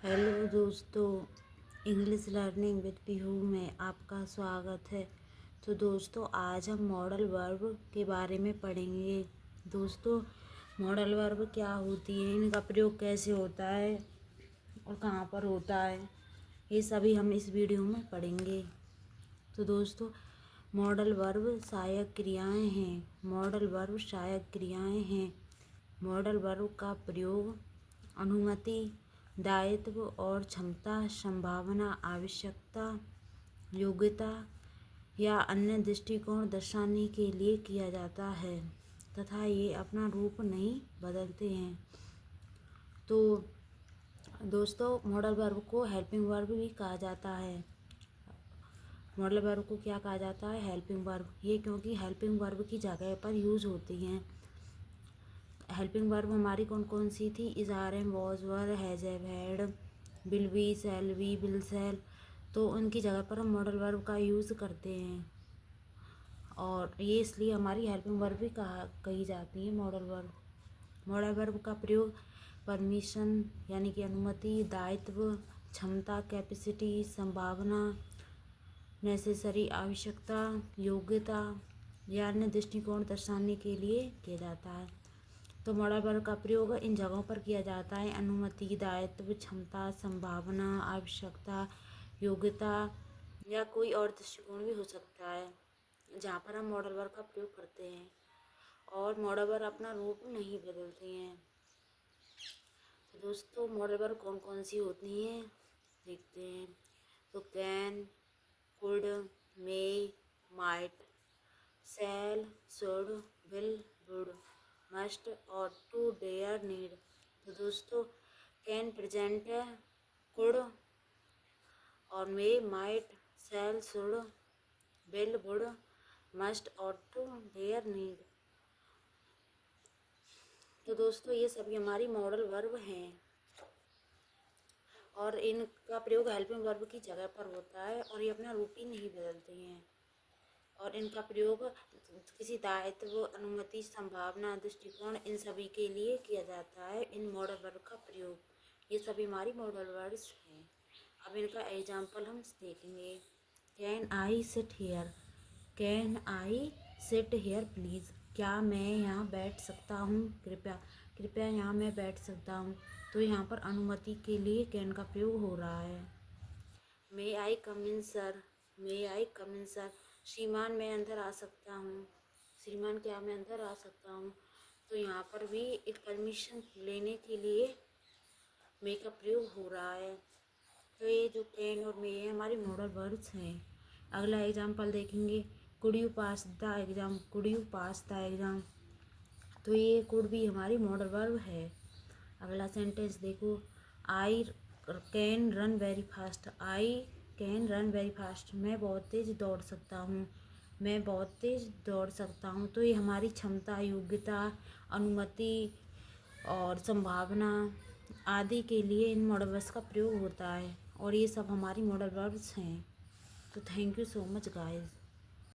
Hello दोस्तों, English learning with Pihu में आपका स्वागत है। तो दोस्तों, आज हम मॉडल वर्ब के बारे में पढ़ेंगे। दोस्तों, मॉडल वर्ब क्या होती है, इनका प्रयोग कैसे होता है और कहाँ पर होता है, ये सभी हम इस वीडियो में पढ़ेंगे। तो दोस्तों, मॉडल वर्ब सहायक क्रियाएं हैं। मॉडल वर्ब सहायक क्रियाएं हैं। मॉडल वर्ब का प्रयोग अनुमति, दायित्व और क्षमता, संभावना, आवश्यकता, योग्यता या अन्य दृष्टिकोण दर्शाने के लिए किया जाता है तथा ये अपना रूप नहीं बदलते हैं। तो दोस्तों, मॉडल वर्ब को हेल्पिंग वर्ब भी कहा जाता है। मॉडल वर्ब को क्या कहा जाता है? Helping verb. ये क्योंकि हेल्पिंग वर्ब की जगह पर यूज होती हैं। हेल्पिंग वर्ब हमारी कौन कौन सी थी? Is, are, am, was, were, has, have, had, will be, shall be, will shall. तो उनकी जगह पर हम मॉडल वर्ब का यूज़ करते हैं और ये इसलिए हमारी हेल्पिंग वर्ब भी कही जाती है मॉडल वर्ब। मॉडल वर्ब का प्रयोग परमिशन यानी कि अनुमति, दायित्व, क्षमता, कैपेसिटी, संभावना, नेसेसरी आवश्यकता, योग्यता या अन्य दृष्टिकोण दर्शाने के लिए किया जाता है। तो मॉडल वर्ब का प्रयोग इन जगहों पर किया जाता है: अनुमति, दायित्व, क्षमता, संभावना, आवश्यकता, योग्यता या कोई और दृष्टिकोण भी हो सकता है जहाँ पर हम मॉडल वर्ब का प्रयोग करते हैं और मॉडल वर्ब अपना रूप नहीं बदलते हैं। तो दोस्तों, मॉडल वर्ब कौन कौन सी होती हैं देखते हैं। तो can, could, may, might, shall, should, will, would, must और टू, डेयर, नीड। तो दोस्तों, कैन प्रेजेंट है, कुड और may, might, shall, should, will, would, must और टू, डेयर, नीड। तो दोस्तों, ये सभी हमारी मॉडल वर्ब हैं और इनका प्रयोग हेल्पिंग वर्ब की जगह पर होता है और ये अपना रूप ही नहीं बदलते हैं और इनका प्रयोग किसी दायित्व, अनुमति, संभावना, दृष्टिकोण इन सभी के लिए किया जाता है। इन मॉडल वर्ब का प्रयोग ये सभी हमारी मॉडल वर्ब्स हैं। अब इनका एग्जाम्पल हम देखेंगे। Can I sit here? Can I sit here please? क्या मैं यहाँ बैठ सकता हूँ? कृपया कृपया यहाँ मैं बैठ सकता हूँ। तो यहाँ पर अनुमति के लिए कैन का प्रयोग हो रहा है। मे आई कम इन सर? मे आई कम इन सर? श्रीमान मैं अंदर आ सकता हूँ? श्रीमान क्या मैं अंदर आ सकता हूँ? तो यहाँ पर भी एक परमिशन लेने के लिए मे का प्रयोग हो रहा है। तो ये जो कैन और मे है हमारी मॉडल वर्ब्स हैं। अगला एग्जाम्पल देखेंगे। Could you pass the exam? Could you pass the exam? तो ये कुड भी हमारी मॉडल वर्ब है। अगला सेंटेंस देखो। I can run very fast? I can run very fast? मैं बहुत तेज़ दौड़ सकता हूँ। मैं बहुत तेज़ दौड़ सकता हूँ। तो ये हमारी क्षमता, योग्यता, अनुमति और संभावना आदि के लिए इन मॉडल वर्ब्स का प्रयोग होता है और ये सब हमारी मॉडल वर्ब्स हैं। तो thank you so much guys.